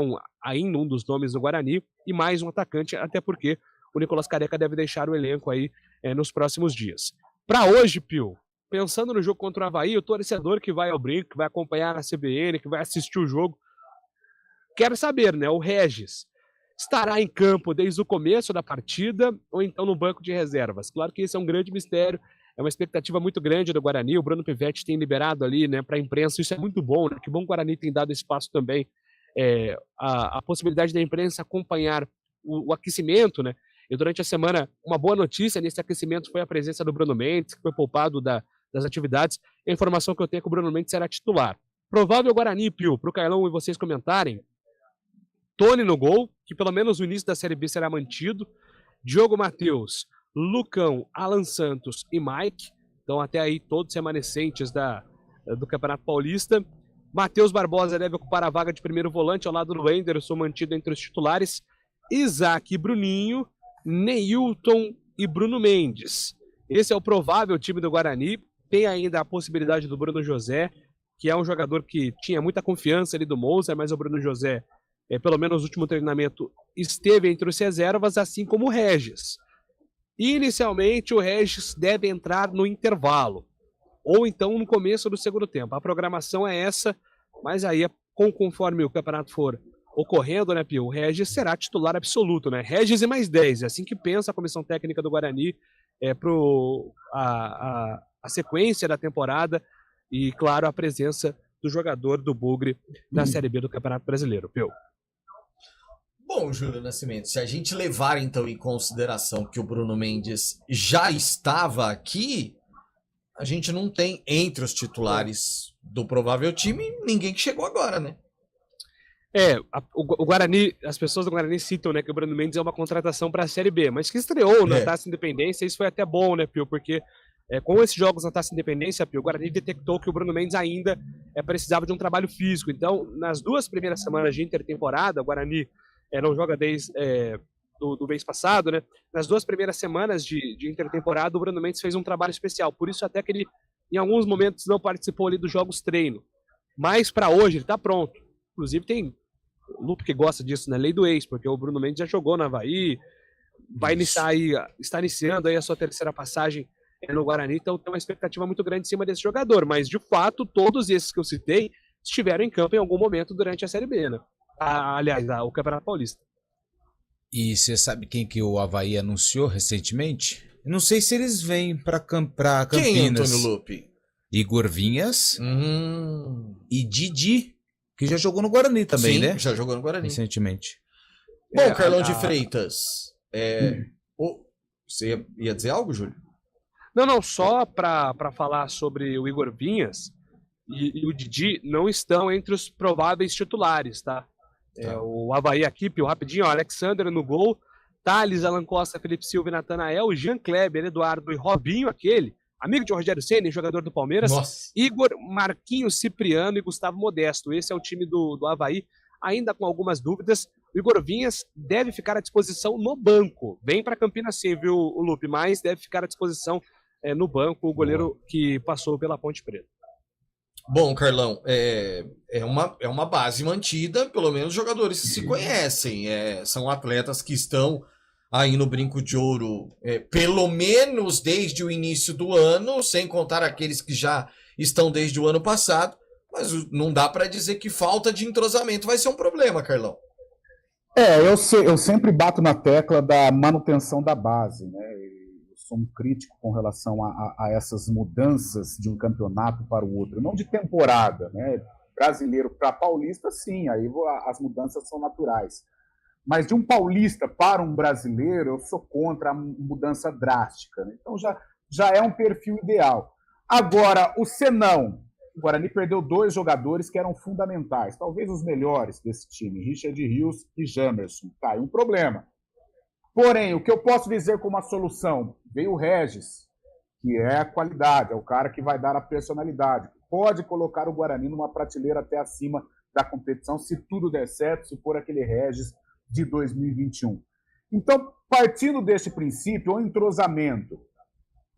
ainda um dos nomes do Guarani, e mais um atacante, até porque o Nicolás Careca deve deixar o elenco aí nos próximos dias. Para hoje, Pio, pensando no jogo contra o Avaí, o torcedor que vai ao brinco, que vai acompanhar na CBN, que vai assistir o jogo, quero saber, né, o Regis estará em campo desde o começo da partida ou então no banco de reservas? Claro que esse é um grande mistério, é uma expectativa muito grande do Guarani. O Bruno Pivetti tem liberado ali, né, para a imprensa, isso é muito bom, né? Que bom que o Guarani tem dado espaço também, a possibilidade da imprensa acompanhar o aquecimento, né? E durante a semana, uma boa notícia nesse aquecimento foi a presença do Bruno Mendes, que foi poupado das atividades. A informação que eu tenho é que o Bruno Mendes será titular. Provável Guarani, Pio, para o Carlão e vocês comentarem. Tony no gol, que pelo menos o início da Série B será mantido. Diogo Matheus, Lucão, Alan Santos e Mike. Então até aí todos remanescentes do Campeonato Paulista. Matheus Barbosa deve ocupar a vaga de primeiro volante ao lado do Anderson, mantido entre os titulares. Isaac e Bruninho, Neilton e Bruno Mendes. Esse é o provável time do Guarani. Tem ainda a possibilidade do Bruno José, que é um jogador que tinha muita confiança ali do Moser, mas o Bruno José, pelo menos no último treinamento, esteve entre os reservas, assim como o Regis. Inicialmente, o Regis deve entrar no intervalo, ou então no começo do segundo tempo. A programação é essa, mas aí, conforme o campeonato for ocorrendo, né, Pio, o Regis será titular absoluto, né? Regis e mais 10, é assim que pensa a comissão técnica do Guarani a sequência da temporada e, claro, a presença do jogador do Bugre na Série B do Campeonato Brasileiro, Pio. Bom, Júlio Nascimento, se a gente levar então em consideração que o Bruno Mendes já estava aqui, a gente não tem entre os titulares do provável time ninguém que chegou agora, né? O Guarani, as pessoas do Guarani citam, né, que o Bruno Mendes é uma contratação para a Série B, mas que estreou na Taça Independência. Isso foi até bom, né, Pio, porque com esses jogos na Taça Independência, Pio, o Guarani detectou que o Bruno Mendes ainda precisava de um trabalho físico. Então, nas 2 primeiras semanas de intertemporada, o Guarani não joga desde do mês passado, né? Nas 2 primeiras semanas de intertemporada, o Bruno Mendes fez um trabalho especial. Por isso até que ele, em alguns momentos, não participou ali dos jogos treino. Mas para hoje ele está pronto. Inclusive tem o Lupe que gosta disso, né? Lei do ex, porque o Bruno Mendes já jogou no Avaí, está iniciando aí a sua 3ª passagem no Guarani, então tem uma expectativa muito grande em cima desse jogador. Mas, de fato, todos esses que eu citei estiveram em campo em algum momento durante a Série B, né? Aliás, o Campeonato Paulista. E você sabe quem que o Avaí anunciou recentemente? Não sei se eles vêm para Campinas. Quem, Antônio Lupe? Igor Vinhas e Didi, que já jogou no Guarani também, né? Já jogou no Guarani. Recentemente. Bom, Carlão de Freitas, você ia dizer algo, Júlio? Não, só para falar sobre o Igor Vinhas e o Didi não estão entre os prováveis titulares, tá? O Avaí aqui, Pio, rapidinho, Alexander no gol, Thales, Alan Costa, Felipe Silva e Natanael, Jean Kleber, Eduardo e Robinho, aquele, amigo de Rogério Ceni, jogador do Palmeiras, Igor, Marquinhos, Cipriano e Gustavo Modesto. Esse é o time do Avaí, ainda com algumas dúvidas. O Igor Vinhas deve ficar à disposição no banco. Vem para Campinas sim, viu, o Lupe, mas deve ficar à disposição no banco, o goleiro que passou pela Ponte Preta. Bom, Carlão, é uma base mantida, pelo menos jogadores que se conhecem. São atletas que estão aí no Brinco de Ouro, pelo menos desde o início do ano, sem contar aqueles que já estão desde o ano passado. Mas não dá para dizer que falta de entrosamento vai ser um problema, Carlão. Eu sempre bato na tecla da manutenção da base, né? Sou um crítico com relação a essas mudanças de um campeonato para o outro, não de temporada, né? Brasileiro para paulista, sim, aí as mudanças são naturais. Mas de um paulista para um brasileiro, eu sou contra a mudança drástica, né? Então já é um perfil ideal. Agora, o senão, o Guarani perdeu 2 jogadores que eram fundamentais, talvez os melhores desse time, Richard Rios e Jamerson. Tá aí um problema. Porém, o que eu posso dizer como uma solução? Veio o Regis, que é a qualidade, é o cara que vai dar a personalidade. Pode colocar o Guarani numa prateleira até acima da competição, se tudo der certo, se for aquele Regis de 2021. Então, partindo desse princípio, o entrosamento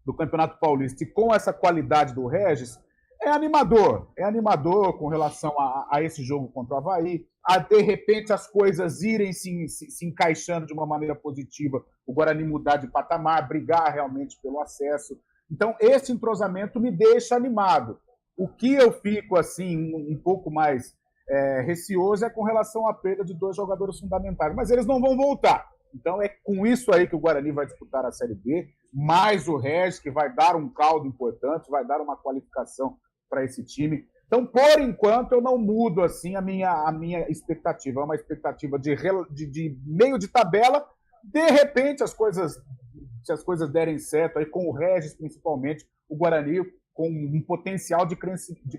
do Campeonato Paulista e com essa qualidade do Regis, é animador com relação a esse jogo contra o Avaí, a de repente as coisas irem se encaixando de uma maneira positiva, o Guarani mudar de patamar, brigar realmente pelo acesso. Então, esse entrosamento me deixa animado. O que eu fico assim um pouco mais receoso é com relação à perda de 2 jogadores fundamentais, mas eles não vão voltar. Então, é com isso aí que o Guarani vai disputar a Série B, mais o Regis, que vai dar um caldo importante, vai dar uma qualificação para esse time. Então, por enquanto, eu não mudo assim a minha expectativa. É uma expectativa de meio de tabela. De repente, se as coisas derem certo, aí com o Regis principalmente, o Guarani com um potencial de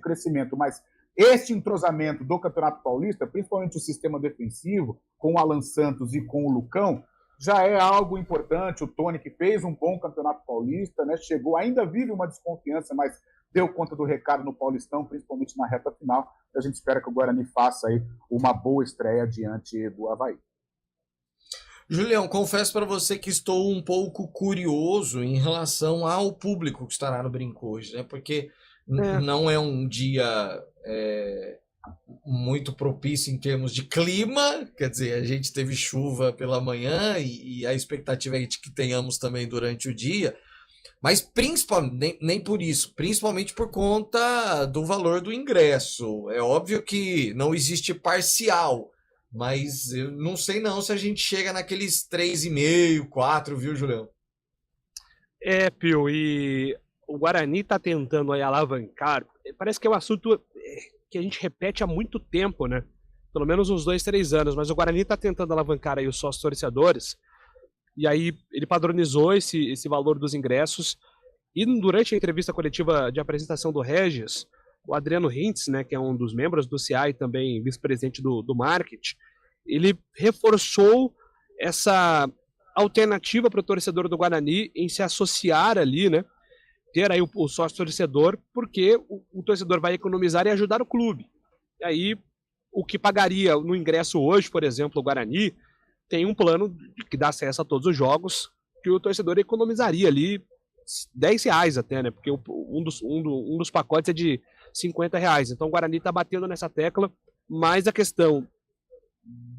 crescimento. Mas este entrosamento do Campeonato Paulista, principalmente o sistema defensivo, com o Alan Santos e com o Lucão, já é algo importante. O Tony, que fez um bom Campeonato Paulista, né, chegou, ainda vive uma desconfiança, mas deu conta do recado no Paulistão, principalmente na reta final. A gente espera que o Guarani faça aí uma boa estreia diante do Avaí. Julião, confesso para você que estou um pouco curioso em relação ao público que estará no Brinco hoje, né? Porque não é um dia muito propício em termos de clima, quer dizer, a gente teve chuva pela manhã e a expectativa é de que tenhamos também durante o dia, mas principalmente, nem por isso, principalmente por conta do valor do ingresso. É óbvio que não existe parcial, mas eu não sei não se a gente chega naqueles 3,5, 4, viu, Julião? Pio, e o Guarani está tentando aí alavancar, parece que é um assunto que a gente repete há muito tempo, né? Pelo menos uns 2, 3 anos, mas o Guarani está tentando alavancar aí os sócios torcedores, e aí ele padronizou esse valor dos ingressos, e durante a entrevista coletiva de apresentação do Regis, o Adriano Hintz, né, que é um dos membros do CIA e também vice-presidente do marketing, ele reforçou essa alternativa para o torcedor do Guarani em se associar ali, né? ter aí o sócio torcedor, porque o torcedor vai economizar e ajudar o clube. E aí, o que pagaria no ingresso hoje, por exemplo, o Guarani, tem um plano que dá acesso a todos os jogos, que o torcedor economizaria ali R$10 até, né? Porque um dos pacotes é de R$50. Então o Guarani está batendo nessa tecla, mas a questão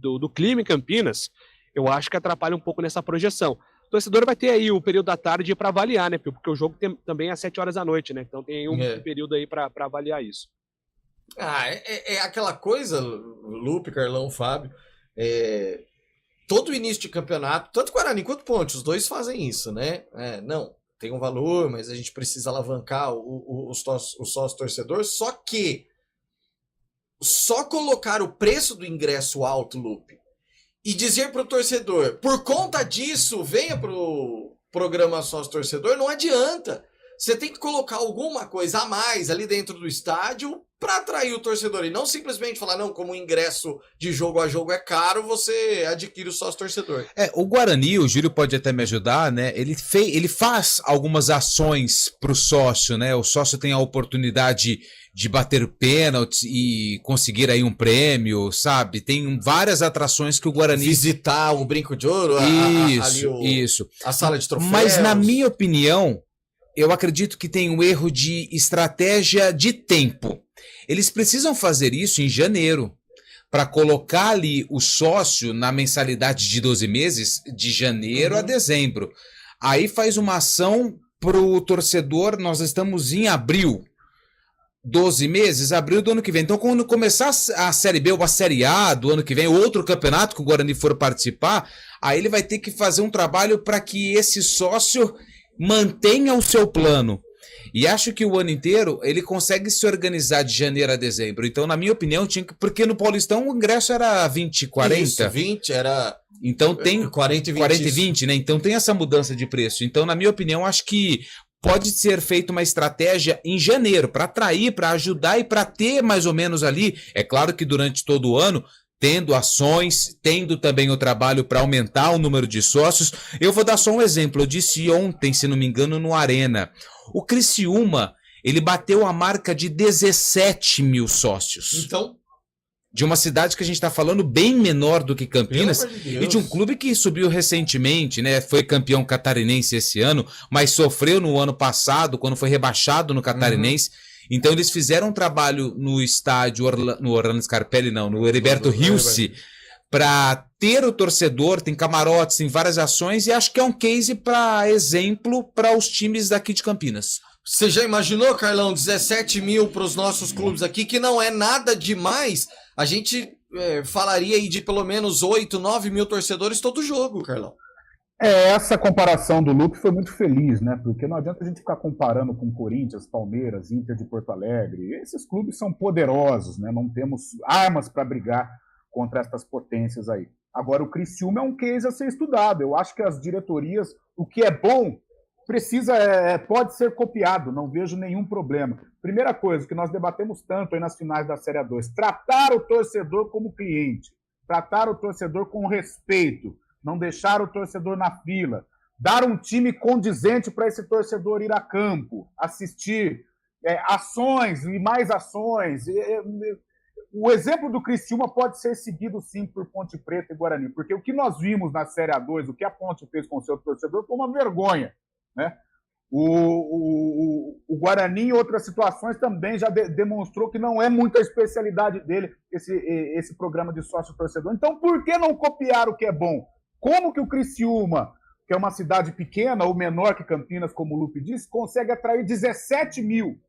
do clima em Campinas, eu acho que atrapalha um pouco nessa projeção. O torcedor vai ter aí o período da tarde para avaliar, né? Porque o jogo também é às 7 horas da noite, né? Então tem um período aí para avaliar isso. É aquela coisa, Lupe, Carlão, Fábio, todo início de campeonato, tanto Guarani quanto Ponte, os dois fazem isso, né? Não, tem um valor, mas a gente precisa alavancar o sócio torcedor, só que só colocar o preço do ingresso alto, Lupe, e dizer para o torcedor, por conta disso, venha para o programa sócio torcedor, não adianta. Você tem que colocar alguma coisa a mais ali dentro do estádio para atrair o torcedor e não simplesmente falar, não, como o ingresso de jogo a jogo é caro, você adquire o sócio torcedor. O Guarani, o Júlio pode até me ajudar, né? Ele faz algumas ações pro sócio, né? O sócio tem a oportunidade de bater pênaltis e conseguir aí um prêmio, sabe? Tem várias atrações que o Guarani... Visitar o Brinco de Ouro, isso. A sala de troféus. Mas na minha opinião, eu acredito que tem um erro de estratégia de tempo. Eles precisam fazer isso em janeiro, para colocar ali o sócio na mensalidade de 12 meses, de janeiro a dezembro. Aí faz uma ação para o torcedor, nós estamos em abril, 12 meses, abril do ano que vem. Então, quando começar a Série B ou a Série A do ano que vem, outro campeonato que o Guarani for participar, aí ele vai ter que fazer um trabalho para que esse sócio mantenha o seu plano. E acho que o ano inteiro ele consegue se organizar de janeiro a dezembro. Então, na minha opinião, porque no Paulistão o ingresso era 20/40. Isso, 20 era... Então tem 40 e 20, né? Então tem essa mudança de preço. Então, na minha opinião, acho que pode ser feita uma estratégia em janeiro para atrair, para ajudar e para ter mais ou menos ali. É claro que durante todo o ano, tendo ações, tendo também o trabalho para aumentar o número de sócios. Eu vou dar só um exemplo. Eu disse ontem, se não me engano, no Arena. O Criciúma, ele bateu a marca de 17 mil sócios. Então, de uma cidade que a gente está falando bem menor do que Campinas e de um clube que subiu recentemente, né? Foi campeão catarinense esse ano, mas sofreu no ano passado, quando foi rebaixado no catarinense. Então eles fizeram um trabalho no estádio, no Orlando Scarpelli, não, no Heriberto Rilse, para ter o torcedor, tem camarotes, tem várias ações, e acho que é um case para exemplo para os times daqui de Campinas. Você já imaginou, Carlão, 17 mil para os nossos clubes aqui, que não é nada demais? A gente falaria aí de pelo menos 8, 9 mil torcedores todo jogo, Carlão. Essa comparação do Lupe foi muito feliz, né? Porque não adianta a gente ficar comparando com Corinthians, Palmeiras, Inter de Porto Alegre. Esses clubes são poderosos, né? Não temos armas para brigar contra essas potências aí. Agora, o Criciúma é um case a ser estudado. Eu acho que as diretorias, o que é bom, pode ser copiado, não vejo nenhum problema. Primeira coisa que nós debatemos tanto aí nas finais da Série A2, tratar o torcedor como cliente, tratar o torcedor com respeito, não deixar o torcedor na fila, dar um time condizente para esse torcedor ir a campo, assistir, ações e mais ações. O exemplo do Criciúma pode ser seguido, sim, por Ponte Preta e Guarani, porque o que nós vimos na Série A2, o que a Ponte fez com o seu torcedor, foi uma vergonha, né? O Guarani, em outras situações, também já demonstrou que não é muita especialidade dele esse programa de sócio-torcedor. Então, por que não copiar o que é bom? Como que o Criciúma, que é uma cidade pequena ou menor que Campinas, como o Lupe disse, consegue atrair 17 mil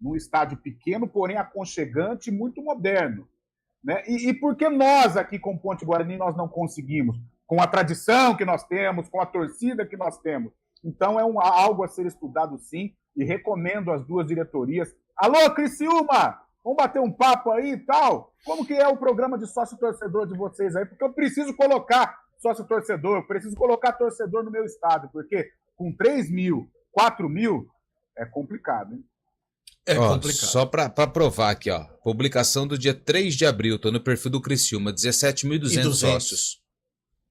num estádio pequeno, porém aconchegante e muito moderno, né? E por que nós aqui com Ponte Guarani nós não conseguimos? Com a tradição que nós temos, com a torcida que nós temos. Então é algo a ser estudado, sim, e recomendo às duas diretorias. Alô, Criciúma! Vamos bater um papo aí e tal? Como que é o programa de sócio-torcedor de vocês aí? Porque eu preciso colocar sócio-torcedor, eu preciso colocar torcedor no meu estádio, porque com 3 mil, 4 mil, é complicado, hein? Complicado. Só para provar aqui, ó. Publicação do dia 3 de abril, tô no perfil do Criciúma, 17.200 sócios.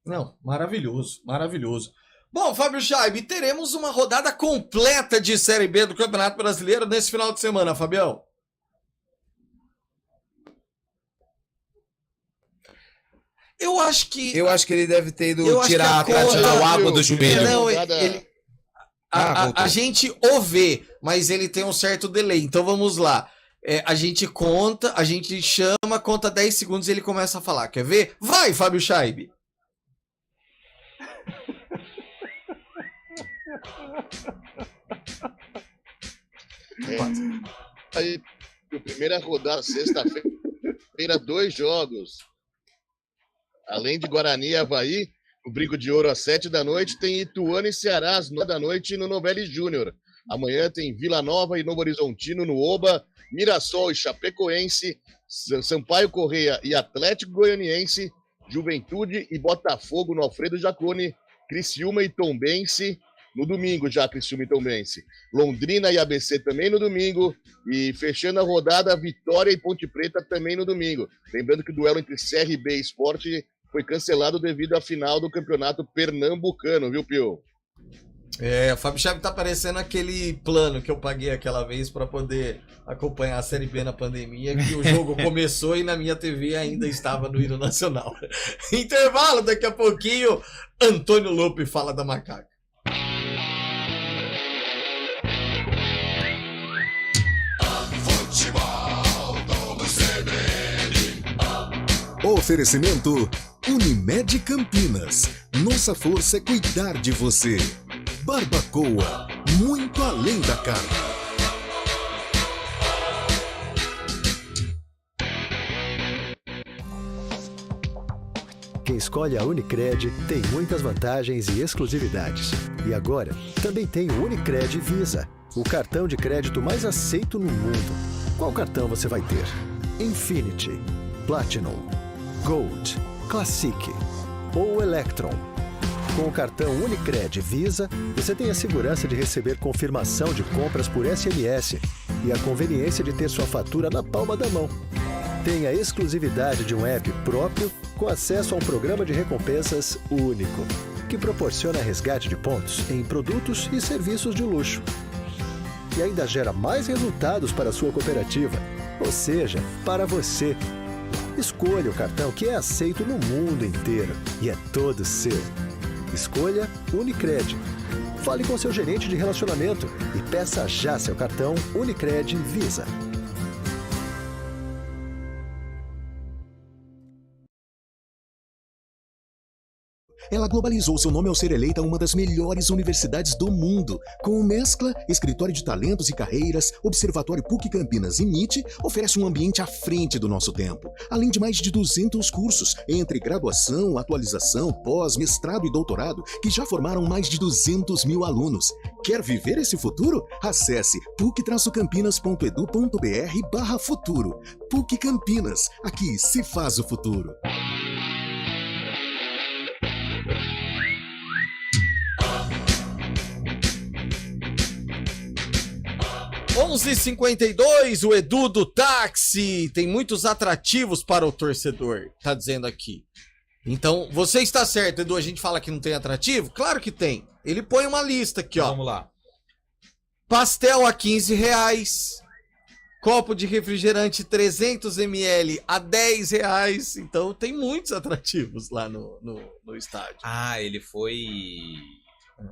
Não, maravilhoso, maravilhoso. Bom, Fábio Chaib, teremos uma rodada completa de Série B do Campeonato Brasileiro nesse final de semana, Fabião. Eu acho que ele deve ter ido tirar o água do chuveiro. Não, a gente o vê, mas ele tem um certo delay. Então vamos lá. A gente conta, a gente chama, conta 10 segundos e ele começa a falar. Quer ver? Vai, Fábio Chaib. Aí, primeira rodada, sexta-feira, 2 jogos. Além de Guarani e Avaí, o Brinco de Ouro às 7 da noite, tem Ituano e Ceará às 9 da noite no Novelli Júnior. Amanhã tem Vila Nova e Novo Horizontino no Oba, Mirassol e Chapecoense, Sampaio Correia e Atlético Goianiense, Juventude e Botafogo no Alfredo Jaconi, Criciúma e Tombense no domingo já, Criciúma e Tombense. Londrina e ABC também no domingo. E fechando a rodada, Vitória e Ponte Preta também no domingo. Lembrando que o duelo entre CRB e Sport foi cancelado devido à final do Campeonato Pernambucano, viu, Pio? O Fábio Chaib tá parecendo aquele plano que eu paguei aquela vez para poder acompanhar a Série B na pandemia, que o jogo começou e na minha TV ainda estava no hino nacional. Intervalo, daqui a pouquinho, Antônio Lupe fala da Macaca. Oferecimento Unimed Campinas. Nossa força é cuidar de você. Barbacoa, muito além da carne. Quem escolhe a Unicred tem muitas vantagens e exclusividades. E agora, também tem o Unicred Visa, o cartão de crédito mais aceito no mundo. Qual cartão você vai ter? Infinity, Platinum, Gold, Classic ou Electron. Com o cartão Unicred Visa, você tem a segurança de receber confirmação de compras por SMS e a conveniência de ter sua fatura na palma da mão. Tem a exclusividade de um app próprio com acesso a um programa de recompensas único, que proporciona resgate de pontos em produtos e serviços de luxo. E ainda gera mais resultados para a sua cooperativa, ou seja, para você. Escolha o cartão que é aceito no mundo inteiro e é todo seu. Escolha Unicred. Fale com seu gerente de relacionamento e peça já seu cartão Unicred Visa. Ela globalizou seu nome ao ser eleita uma das melhores universidades do mundo. Com Mescla, Escritório de Talentos e Carreiras, Observatório PUC Campinas e MIT, oferece um ambiente à frente do nosso tempo. Além de mais de 200 cursos, entre graduação, atualização, pós, mestrado e doutorado, que já formaram mais de 200 mil alunos. Quer viver esse futuro? Acesse puc-campinas.edu.br/futuro. PUC Campinas, aqui se faz o futuro. 11h52, o Edu do táxi. Tem muitos atrativos para o torcedor, tá dizendo aqui. Então, você está certo, Edu. A gente fala que não tem atrativo? Claro que tem. Ele põe uma lista aqui, ó. Vamos lá. Pastel a R$15. Copo de refrigerante 300 ml a R$10. Então, tem muitos atrativos lá no estádio. Ah, ele foi...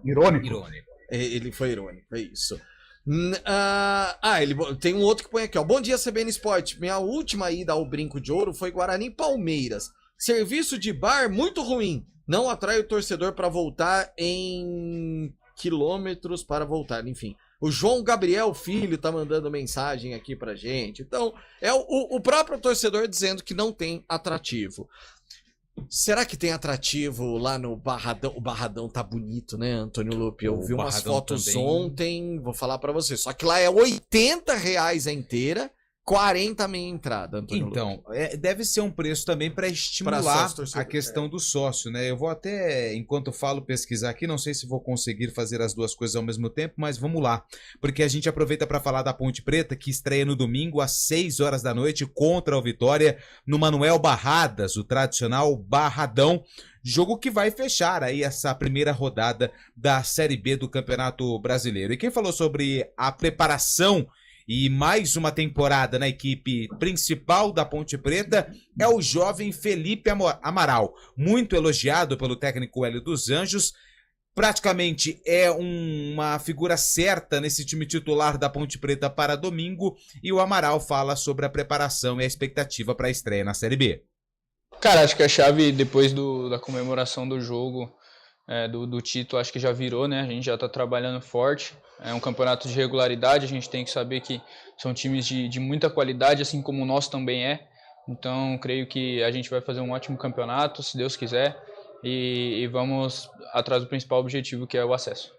Irônico. Ele foi irônico, é isso. Ele tem um outro que põe aqui, ó. Bom dia, CBN Sport. Minha última ida ao Brinco de Ouro foi Guarani e Palmeiras. Serviço de bar muito ruim. Não atrai o torcedor para voltar em quilômetros para voltar, enfim. O João Gabriel Filho tá mandando mensagem aqui pra gente. Então, é o próprio torcedor dizendo que não tem atrativo. Será que tem atrativo lá no Barradão? O Barradão tá bonito, né, Antônio Lupe? Eu vi umas fotos também ontem, vou falar pra você. Só que lá é R$80 a inteira 40 meia entrada, Antônio Então, deve ser um preço também para estimular a questão do sócio, né? Eu vou até, enquanto eu falo, pesquisar aqui, não sei se vou conseguir fazer as duas coisas ao mesmo tempo, mas vamos lá. Porque a gente aproveita para falar da Ponte Preta, que estreia no domingo às 6 horas da noite contra o Vitória, no Manuel Barradas, o tradicional Barradão. Jogo que vai fechar aí essa primeira rodada da Série B do Campeonato Brasileiro. E quem falou sobre a preparação e mais uma temporada na equipe principal da Ponte Preta é o jovem Felipe Amaral, muito elogiado pelo técnico Hélio dos Anjos. Praticamente é uma figura certa nesse time titular da Ponte Preta para domingo, e o Amaral fala sobre a preparação e a expectativa para a estreia na Série B. Cara, acho que a chave depois da comemoração do jogo, do título, acho que já virou, né? A gente já está trabalhando forte. É um campeonato de regularidade, a gente tem que saber que são times de muita qualidade, assim como o nosso também é. Então, creio que a gente vai fazer um ótimo campeonato, se Deus quiser, e vamos atrás do principal objetivo, que é o acesso.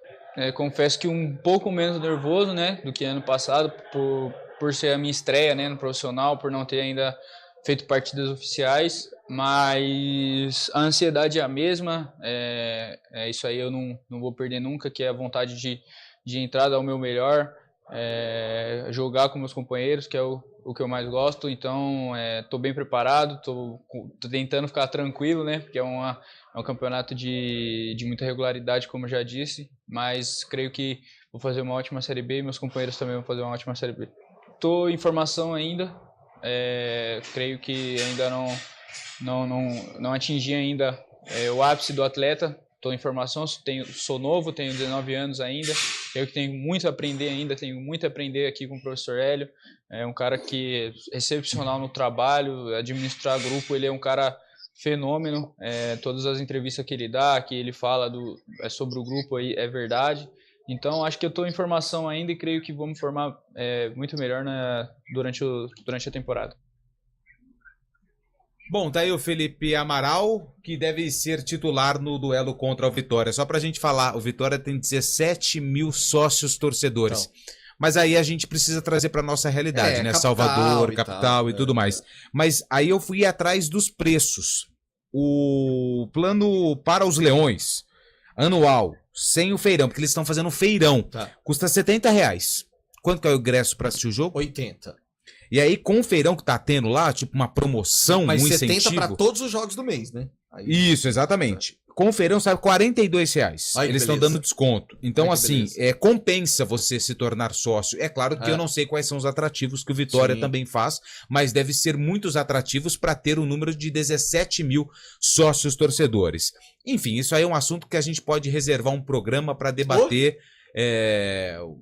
Confesso que um pouco menos nervoso, né, do que ano passado, por ser a minha estreia, né, no profissional, por não ter ainda feito partidas oficiais, mas a ansiedade é a mesma, isso aí eu não vou perder nunca, que é a vontade de entrar, dar o meu melhor, jogar com meus companheiros, que é o que eu mais gosto. Então estou bem preparado, tô tentando ficar tranquilo, né, porque é um campeonato de muita regularidade, como eu já disse, mas creio que vou fazer uma ótima Série B e meus companheiros também vão fazer uma ótima Série B. Estou em formação ainda, creio que ainda não atingi ainda o ápice do atleta. Estou em formação, sou novo, tenho 19 anos ainda, eu que tenho muito a aprender ainda, tenho muito a aprender aqui com o professor Hélio. É um cara que é excepcional no trabalho, administrar grupo, ele é um cara fenômeno. Todas as entrevistas que ele dá, que ele fala sobre o grupo aí, é verdade. Então acho que eu estou em formação ainda e creio que vou me formar muito melhor durante a temporada. Bom, tá aí o Felipe Amaral, que deve ser titular no duelo contra o Vitória. Só pra gente falar, o Vitória tem 17 mil sócios torcedores. Então, mas aí a gente precisa trazer pra nossa realidade, né? Capital, Salvador, capital e tudo mais. Mas aí eu fui atrás dos preços. O plano para os Leões, anual, sem o feirão, porque eles estão fazendo um feirão, custa R$70. Quanto que é o ingresso pra assistir o jogo? 80. E aí, com o feirão que tá tendo lá, tipo uma promoção, mas um 70 incentivo... para todos os jogos do mês, né? Aí... Isso, exatamente. Com o feirão sai R$42. Eles estão dando desconto. Então, assim, compensa você se tornar sócio. É claro que eu não sei quais são os atrativos que o Vitória também faz, mas deve ser muitos atrativos para ter um número de 17 mil sócios torcedores. Enfim, isso aí é um assunto que a gente pode reservar um programa para debater...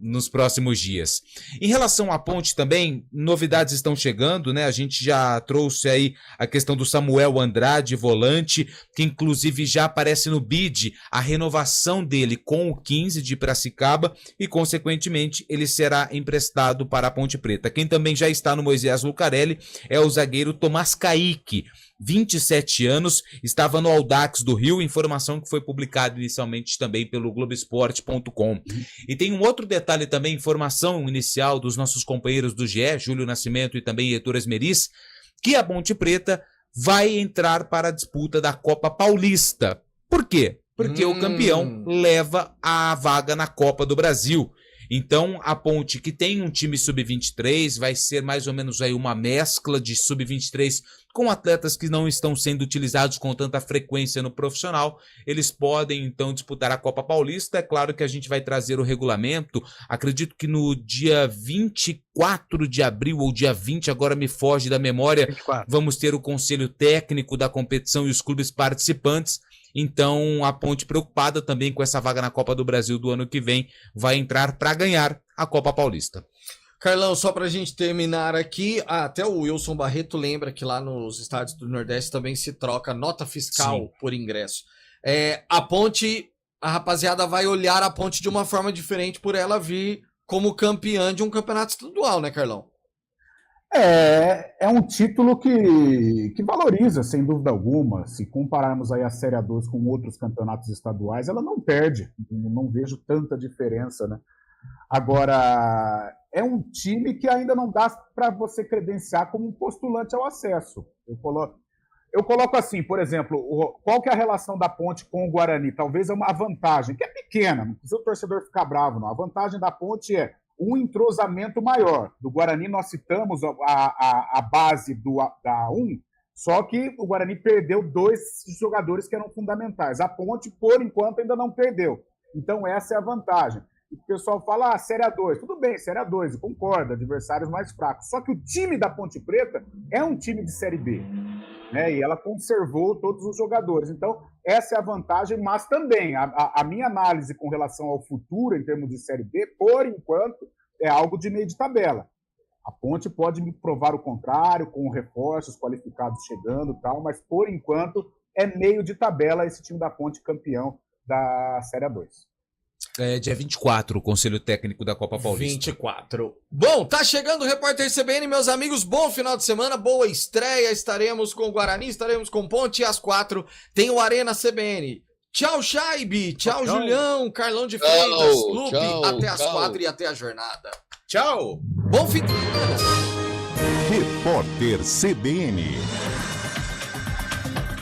nos próximos dias. Em relação à Ponte também, novidades estão chegando, né? A gente já trouxe aí a questão do Samuel Andrade, volante, que inclusive já aparece no bid a renovação dele com o 15 de Piracicaba e, consequentemente, ele será emprestado para a Ponte Preta. Quem também já está no Moisés Lucarelli é o zagueiro Tomás Caíque, 27 anos, estava no Audax do Rio, informação que foi publicada inicialmente também pelo Globoesporte.com. E tem um outro detalhe também, informação inicial dos nossos companheiros do GE, Júlio Nascimento e também Heitor Esmeriz, que a Ponte Preta vai entrar para a disputa da Copa Paulista. Por quê? Porque o campeão leva a vaga na Copa do Brasil. Então, a Ponte, que tem um time sub-23, vai ser mais ou menos aí uma mescla de sub-23 com atletas que não estão sendo utilizados com tanta frequência no profissional. Eles podem, então, disputar a Copa Paulista. É claro que a gente vai trazer o regulamento. Acredito que no dia 24 de abril ou dia 20, agora me foge da memória, 24. Vamos ter o conselho técnico da competição e os clubes participantes. Então, a Ponte, preocupada também com essa vaga na Copa do Brasil do ano que vem, vai entrar para ganhar a Copa Paulista. Carlão, só pra gente terminar aqui, até o Wilson Barreto lembra que lá nos estádios do Nordeste também se troca nota fiscal por ingresso. A Ponte, a rapaziada vai olhar a Ponte de uma forma diferente por ela vir como campeã de um campeonato estadual, né, Carlão? É um título que valoriza, sem dúvida alguma. Se compararmos aí a Série A2 com outros campeonatos estaduais, ela não perde. Não vejo tanta diferença, né? Agora, é um time que ainda não dá para você credenciar como um postulante ao acesso. Eu coloco assim, por exemplo, qual que é a relação da Ponte com o Guarani? Talvez é uma vantagem, que é pequena, não precisa o torcedor ficar bravo, não. A vantagem da Ponte é um entrosamento maior. Do Guarani nós citamos a base da A1, só que o Guarani perdeu 2 jogadores que eram fundamentais. A Ponte, por enquanto, ainda não perdeu. Então essa é a vantagem. O pessoal fala, Série A2. Tudo bem, Série A2, concordo, adversários mais fracos. Só que o time da Ponte Preta é um time de Série B. Né? E ela conservou todos os jogadores. Então, essa é a vantagem, mas também a minha análise com relação ao futuro, em termos de Série B, por enquanto, é algo de meio de tabela. A Ponte pode me provar o contrário, com reforços qualificados chegando e tal, mas, por enquanto, é meio de tabela esse time da Ponte campeão da Série A2. Dia 24, o Conselho Técnico da Copa Paulista. 24. Bom, tá chegando o Repórter CBN, meus amigos. Bom final de semana, boa estreia. Estaremos com o Guarani, estaremos com Ponte. E às 4 tem o Arena CBN. Tchau, Chaibe. Tchau, Julião. Carlão de Freitas. Lupe. Até às 4 e até a jornada. Tchau. Bom fim de semana. Repórter CBN.